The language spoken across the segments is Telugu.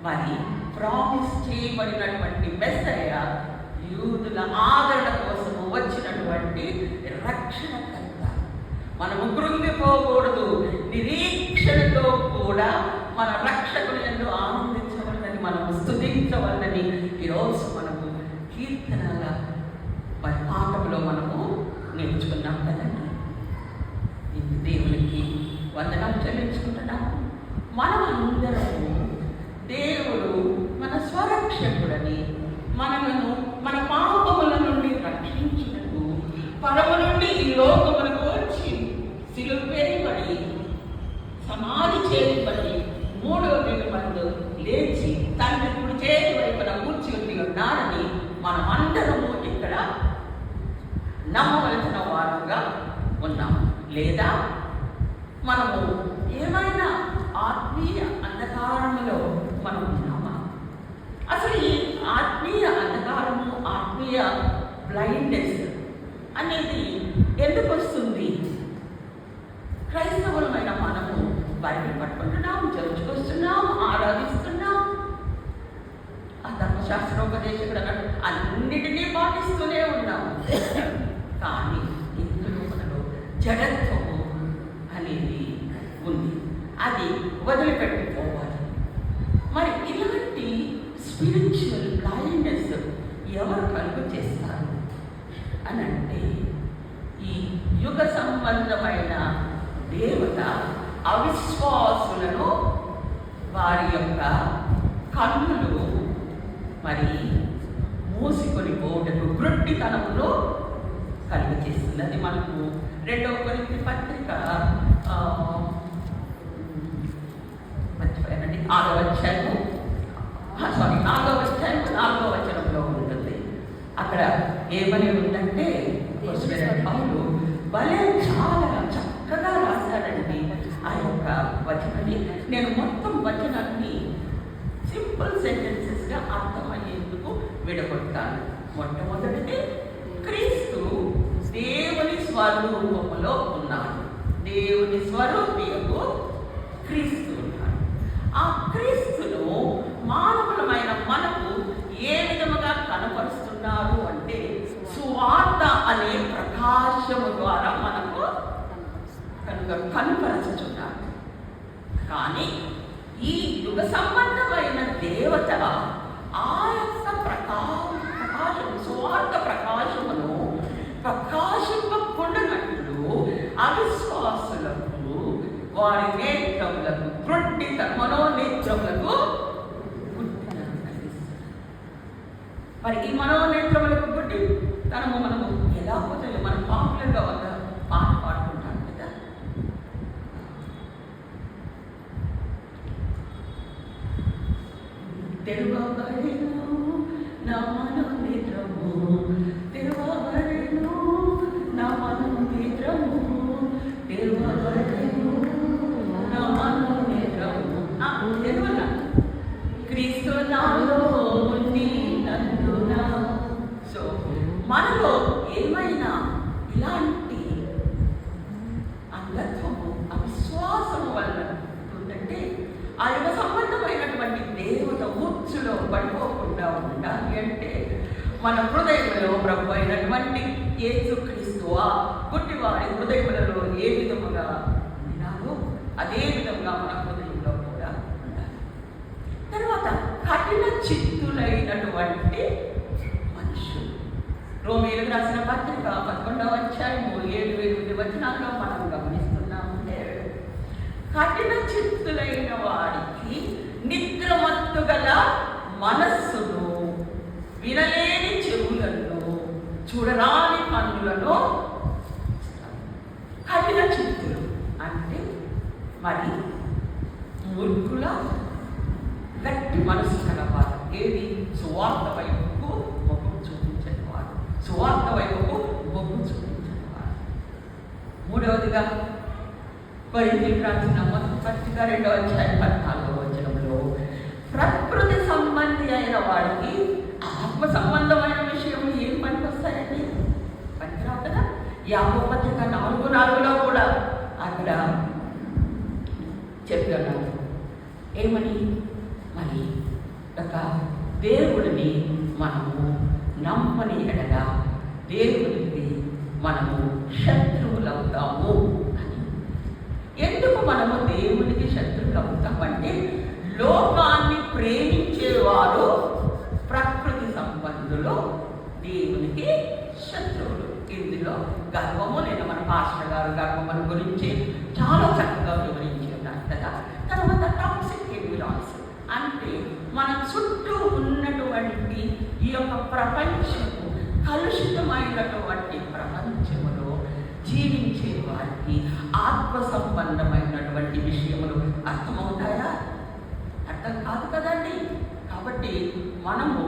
మరి ప్రామిస్ చేయబడినటువంటి మెస్సయ్య యూదుల ఆదరణ కోసము వచ్చినటువంటి రక్షణకర్త. మనము కృంగిపోకూడదు. నిరీక్షణతో కూడా మన రక్షకుని యందు ఆనందించవలనని, మనము స్తుతించవలనని ఈరోజు మనము కీర్తనల పాఠంలో మనము నేర్చుకున్నాం కదండి. దేవునికి వందనాలు చెల్లించుకుంటున్నాము. మనమందరము దేవుడు మన స్వరక్షకుడని, మనలను మన పాపముల నుండి రక్షించుటకు పరము నుండి ఈ లోకములకు వచ్చి సిలువ వేయబడి సమాధి చేయబడి 3వ దినమందు లేచి తండ్రి కుడి చేతి వైపున కూర్చుని ఉన్నారని మనమందరము ఇక్కడ నమ్మవలసిన వారంగా ఉన్నాము. లేదా మనము ఏమైనా ఆత్మీయ అంధకారములో మనం ఉన్నామా? అసలు ఈ ఆత్మీయ అంధకారము, ఆత్మీయ బ్లైండ్నెస్ అనేది ఎందుకు వస్తుంది? క్రైస్తవులమైన మనము బైబిల్ పట్టుకుంటున్నాం, చర్చికి వస్తున్నాం, ఆరాధిస్తున్నాం, ఆ ధర్మశాస్త్రోపదేశకుడు అన్నిటినీ పాటిస్తూనే ఉన్నాము. కానీ ఇందులో మనలో జడత్వము అనేది ఉంది. అది వదిలిపెట్టుకోవాలి. మరి ఇలాంటి స్పిరిచువల్ బ్లైండ్నెస్ ఎవరు కలుగు చేస్తారు అని అంటే, ఈ యుగ సంబంధమైన దేవత అవిశ్వాసులను వారి యొక్క కన్నులు మరి మూసుకొని పోవటకు గ్రుడ్డితనములో కలుగు చేస్తుంది. అది మనకు 2వ కొరింథీ పత్రిక 4వ అధ్యాయము 4వ వచనంలో ఉంటుంది. అక్కడ ఏమని ఉందంటే, పౌలు భలే చాలా చక్కగా రాశాడండి ఆ యొక్క వచనాన్ని. నేను మొత్తం వచనాన్ని సింపుల్ సెంటెన్సెస్గా అర్థమయ్యేందుకు విడగొట్టాను. మొట్టమొదటిది, క్రీస్తు దేవుని స్వరూపములో ఉన్నాడు. దేవుని స్వరూపియకు క్రీస్తు ఉన్నాడు. ఆ క్రీస్తును మానవులమైన మనకు ఏ విధముగా కనపరుస్తున్నారు అంటే, సువార్త అనే ప్రకాశము ద్వారా మనకు కనపరచుతున్నారు. కానీ ఈ యుగ సంబంధమైన దేవత ఆ యొక్క ప్రకాశం, సువార్త ప్రకాశమును ప్రకాశింపకుండానట్లు అవిశ్వాసులకు వారి నేత్రములకు మనోనేత్రములకు మరి ఈ మనోనేత్రములకు గుడ్డి తనము మనము ఎలా పోతే మనం పాపులర్గా ఒక పాట పాడుకుంటాం కదా. తెరువబడెను నా మనోనేత్రము, తెరువబడెను నా మనోనేత్రము, తెరువబడెను నా మనోనేత్రము. తెరువన క్రీస్తు నాలో ఉండి నందునా. సో మనలో ఏమైనా ఇలాంటి అంగత్వము, అవిశ్వాసము వల్ల ఉందంటే, ఆ యుగ సంబంధమైనటువంటి దేవత ఉచ్చులో పడిపోకుండా ఉండాలి అంటే, మన హృదయంలో ప్రభు అయినటువంటి యేసుక్రీస్తు ఆ గుడ్డివారి హృదయములలో ఏ విధముగా ఉన్నారో అదే విధంగా మన హృదయంలో కూడా ఉండాలి. తర్వాత కఠిన చిత్తులైనటువంటి మనుషులు. రోమీయులకు రాసిన పత్రిక 11వ అధ్యాయము 7-8 వచనాల్లో మనం గమనిస్తున్నాము. కఠిన చిత్తులైన వారికి నిద్రమత్తు గల మనస్సును, వినలేని చెవులను, చూడరాని కన్నులను. కఠిన చిత్తులు అంటే మరి మూర్ఖుల గట్టి మనసు కలవారు. ఏది? సువార్త వైపుకు మొగ్గు చూపించని వారు, సువార్త వైపుకు మొగ్గు చూపించని వారు. మూడవదిగా కొరింథీయులకు రాసిన మొదటి పత్రిక 2వ అధ్యాయం 14వ వచనంలో, ప్రకృతి సంబంధి అయిన వాడికి ఆత్మ సంబంధమైన విషయం ఏం పనికొస్తాయండి? పనికిరావు కదా. యాకోబు పత్రిక 4:4లో కూడా అక్కడ చెప్తున్నారు ఏమని? మరి దేవుడిని మనము నమ్మని ఎడల దేవుడికి మనము శత్రువులవుతాము అని. ఎందుకు మనము దేవునికి శత్రువులు అవుతామంటే, లోకాన్ని ప్రేమించేవారు ప్రకృతి సంబంధులు దేవునికి శత్రువులు. ఇందులో గర్వము, నేను మన పాస్టర్ గారు గర్వముల గురించి చాలా చక్కగా వివరించి ఉన్నారు కదా. తర్వాత టాక్సిక్ ఎన్విరాన్స్ అంటే మన చుట్టూ ఉన్నటువంటి ఈ యొక్క ప్రపంచము, కలుషితమైనటువంటి ప్రపంచములో జీవించే వారికి ఆత్మ సంబంధమైనటువంటి విషయములు అర్థమవుతాయా? అర్థం కాదు కదండి. కాబట్టి మనము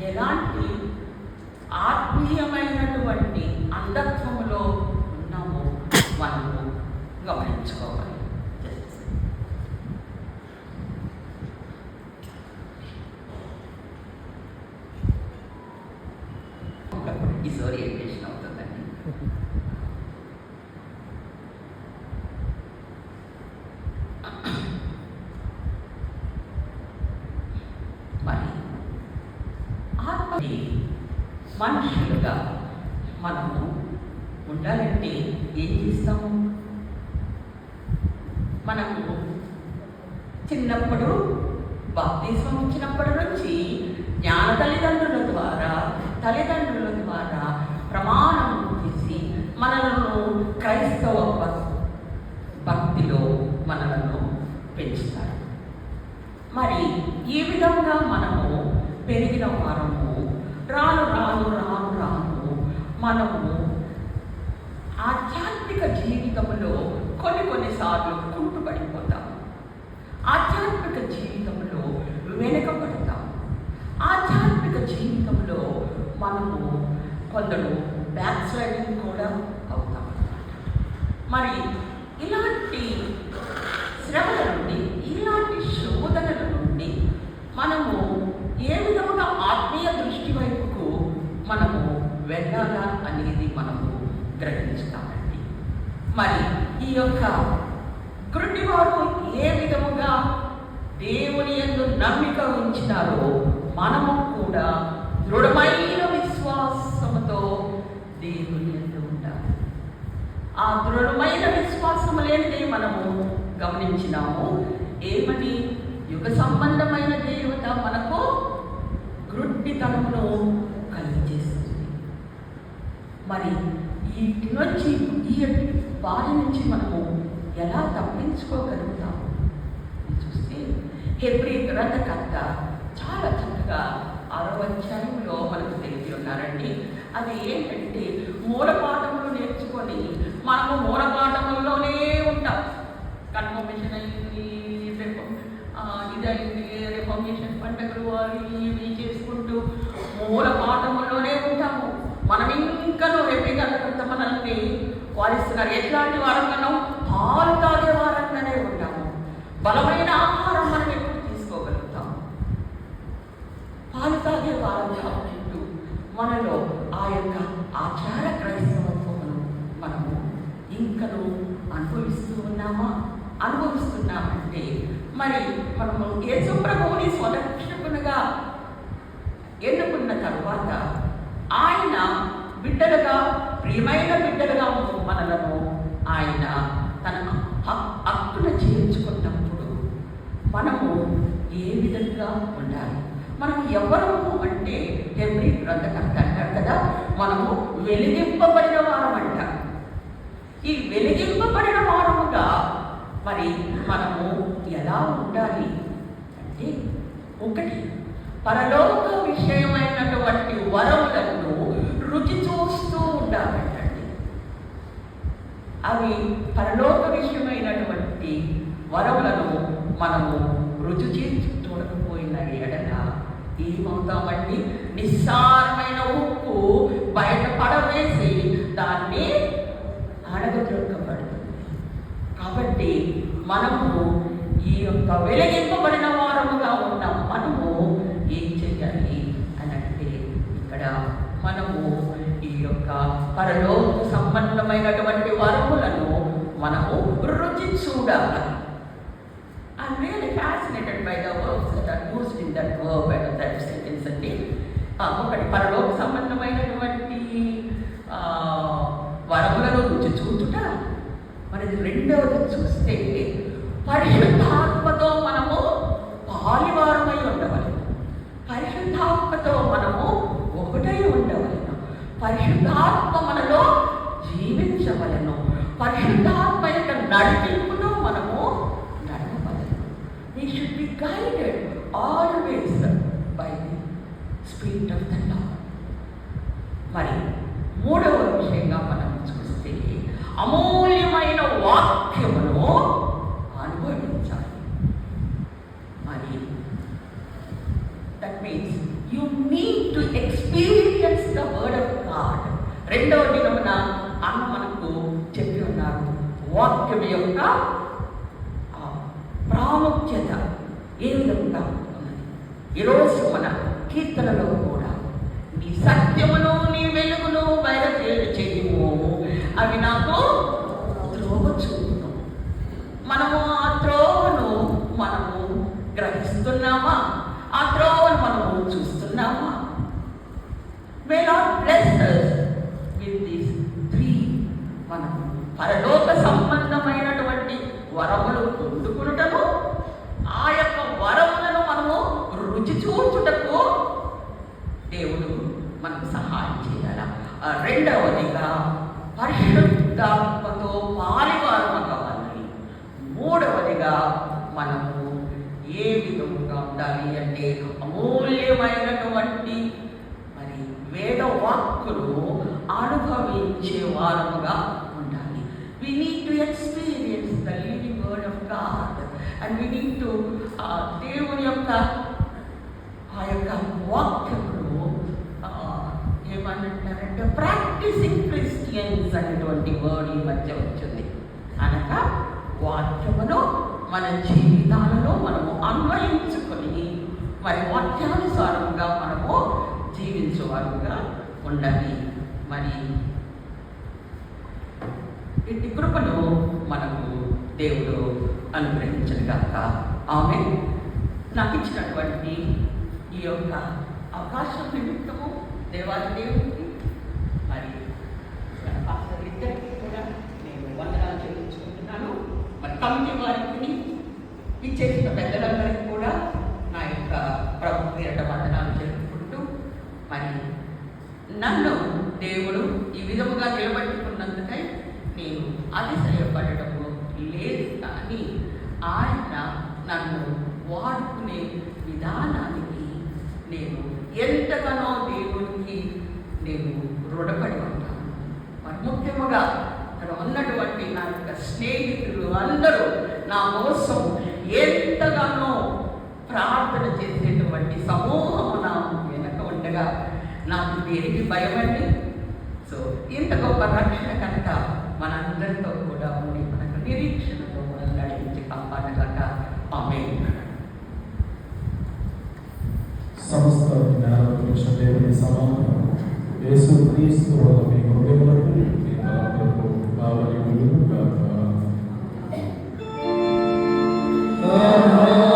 ఎలాంటి ఆత్మీయమైనటువంటి అంధత్వములో ఉన్నామో మనము గమనించుకోవాలి. డిసోరియంటేషన్ అవుతుందండి. మరి ఆత్మని మనుషులుగా మనము ఉండాలంటే ఏం చేస్తాము? మనము చిన్నప్పుడు బాప్తిస్మం ఇచ్చినప్పటి నుంచి జ్ఞాన తల్లిదండ్రుల ద్వారా ప్రమాణం చేసి మనలను క్రైస్తవ భక్తిలో మనలను పెంచుతారు. మరి ఈ విధంగా మనము పెరిగిన వారము రాను రాను రాను రాను మనము ఆధ్యాత్మిక జీవితంలో కొన్నిసార్లు కుంటుపడిపోతాము. ఆధ్యాత్మిక జీవితంలో వెనుకబడతాము. ఆధ్యాత్మిక జీవితంలో మనము కొందరు బ్యాక్ స్లైడింగ్ కూడా అవుతాం. మరి ఇలాంటి శ్రమల నుండి, ఇలాంటి శోధనల నుండి మనము ఏ విధముగా ఆత్మీయ దృష్టి వైపుకు మనము వెళ్ళాలా అనేది మనము గ్రహిస్తామండి. మరి ఈ యొక్క గుడ్డివారు ఏ విధముగా దేవుని యందు నమ్మిక ఉంచినారో మనము కూడా దృఢమైన విశ్వాసముతో దేవుని యందు ఉండాలి. ఆ దృఢమైన విశ్వాసము లేనిదే మనము గమనించినాము. ఏమని? యుగ సంబంధమైన దేవత మనకు గ్రుడ్డితనమును కలిగజేస్తుంది. మరి వీటి నుంచి, ఈ వారి నుంచి మనము ఎలా తప్పించుకోగలుగుతాము చూస్తే, హెబ్రీ గ్రంథకర్త చాలా చక్కగా 6వ అధ్యాయంలో మనకు తెలిసి ఉన్నారండి. అది ఏంటంటే, మూలపాఠములు నేర్చుకొని మనము మూలపాఠముల్లోనే ఉంటాం. కన్ఫర్మేషన్ అయింది, ఇదైంది, రిఫర్మేషన్ పండుగలు అవి ఇవి చేసుకుంటూ మూలపాఠముల్లోనే ఉంటాము. మనం ఇంకనూ హెబ్రీ గ్రంథకర్త మనల్ని వారిస్తున్నారు. ఎట్లాంటి వారంగానో పాలు తాగే వారంగానే ఉంటాము. బలమైన ఆహారం మనం ఎప్పుడు తీసుకోగలుగుతాము? పాలు తాగే వారంగా ఉంటూ మనలో ఆ యొక్క ఆచార క్రైస్తవత్వమును మనము ఇంకనూ అనుభవిస్తున్నామంటే మరి మనము యేసు ప్రభువుని స్వరక్షకునిగా ఎన్నుకున్న తరువాత ఆయన బిడ్డలుగా, ప్రియమైన బిడ్డలుగా మనలను ఆయన తన హక్కున చేర్చుకున్నప్పుడు మనము ఏ విధంగా ఉండాలి? మనము ఎవరము అంటే, హెబ్రీ గ్రంథకర్త అంటారు కదా, మనము వెలిగింపబడిన వారమంట. ఈ వెలిగింపబడిన వారముగా మరి మనము ఎలా ఉండాలి అంటే, ఒకటి, పరలోక విషయమైనటువంటి వరములను రుచి చూస్తూ ఉండాలంటండి. అవి పరలోక విషయమైనటువంటి వరములను మనము రుచి చేసి చూడకపోయిన ఎడల ఏమవుతామండి? నిస్సారమైన ఉప్పు బయట పడవేసి దాన్ని అడగదొరకబడుతుంది. కాబట్టి మనము ఈ యొక్క వెలిగింపబడిన వారముగా ఉన్న మనము ఏం చేయాలి అని అంటే, ఇక్కడ మనము ఈ యొక్క పరలోక సంబంధమైనటువంటి వరములను మనము రుచి చూడాలి. I'm really fascinated by the words that are used in that verb and that ఒకటి పరలోక సంబంధమైనటువంటి వరములను రుచి చూచుట. మరి రెండవది చూస్తే పరిశుద్ధాత్మతో మనము పాలివారమై ఉండవలెను. పరిశుద్ధాత్మతో మనము ఒకటై ఉండవలెను. పరిశుద్ధాత్మ మనలో జీవించవలెను. పరిశుద్ధాత్మ యొక్క నడిపింపులో మనము నడవవలెను. We should be guided always by the Spirit of the Lord. మరి మూడవ విషయంగా మనం చూస్తే అమూల్యమైన వాక్యమును అనుభవించాలి. మరి that means you need to experience the word of God. రెండవ దినమున అన్న మనకు చెప్పి ఉన్నారు వాక్యం యొక్క ప్రాముఖ్యత ఏ విధంగా ఉన్నది. ఈరోజు మన కీర్తనలో కూడా నీ సత్యమును నీ వెలుగును బయలుదేరి చేయము, అవి నాకు త్రోవ చూపును. మనము ఆ త్రోవను మనము గ్రహిస్తున్నామా? ఆ త్రోవను మనము చూస్తున్నామా? May Lord bless us with these three. మనము పరలోక సంబంధమైనటువంటి వరములు పొందుకునుటను, ఆ యొక్క వరములను మనము రుచి చూచుటకు దేవుడు మనకు సహాయం చేయాల. రెండవదిగా పరిశుద్ధాత్మతో పాలివారము కావాలి. మూడవదిగా మనము ఏ విధముగా ఉండాలి అంటే అమూల్యమైనటువంటి మరి వేద వాక్కులు అనుభవించే వారముగా ఉండాలి. We need to experience the living word of God and we need to దేవుని యొక్క ఆ యొక్క వాక్యమును ఏమనంటారంటే ప్రాక్టీసింగ్ క్రిస్టియన్స్ అనేటువంటి వర్డ్ ఈ మధ్య వచ్చింది. అనగా వాక్యమును మన జీవితాలలో మనము అన్వయించుకొని మరి వాక్యానుసారంగా మనము జీవించేవారుగా ఉండాలి. మరి ఇట్టి కృపను మనకు దేవుడు అనుగ్రహించగాక. ఆమె నాకు ఇచ్చినటువంటి ఈ యొక్క అవకాశం నిమిత్తము దేవాది దేవుడికి మరి పాస్టర్ ఇద్దరికి కూడా నేను వందనాలు చెల్లించుకుంటున్నాను. మరి కమిటీ వారికి ఇచ్చేసిన పెద్దలందరికీ కూడా నా యొక్క ప్రభు పేరిట వందనాలు చెల్లించుకుంటూ మరి నన్ను దేవుడు ఈ విధముగా నిలబెట్టుకున్నందుకై నేను అతిశయపడటము లేదు, కానీ ఆయన నన్ను వాడుకునే విధానానికి నేను ఎంతగానో దేవుడికి నేను రుణపడి ఉంటాను. మరి ముఖ్యముగా అక్కడ ఉన్నటువంటి నా యొక్క స్నేహితులు అందరూ నా కోసం ఎంతగానో ప్రార్థన చేసేటువంటి సమూహము నా వెనక ఉండగా నాకు దేనికి భయమండి. సో ఇంత గొప్ప రక్షణ కనుక మనందరితో కూడా ఉండి మనకు నిరీక్షణతో మనం నడిపించి కాపాడగాక. ఆమేన్. సమస్త జ్ఞానపురుష దేవుని సమానం యేసుక్రీస్తు వల్ల మీ హృదయములకు మీ తలపులకు కావలి ఉండుగాక. Yeah.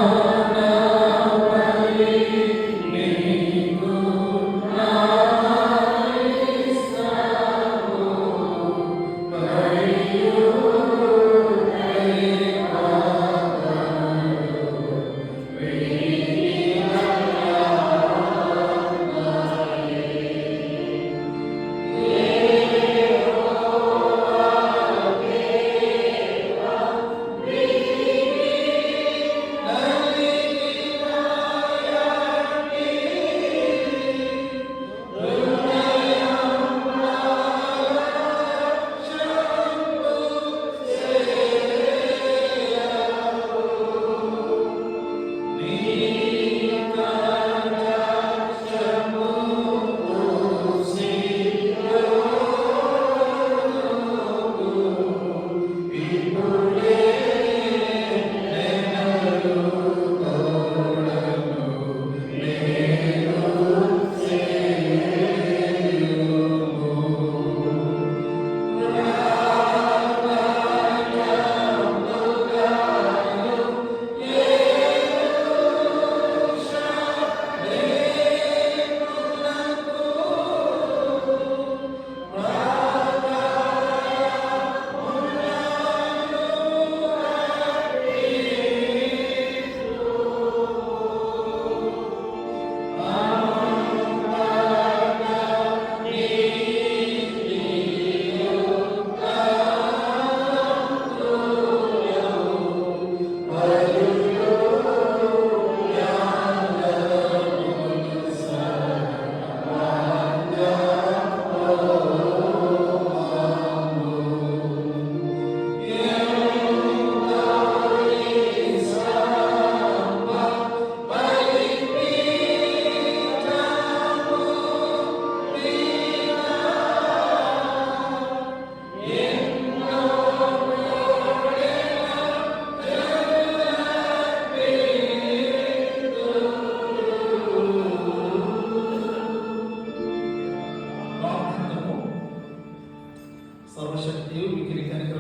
సర్వశక్తియు మికిలి కనికరము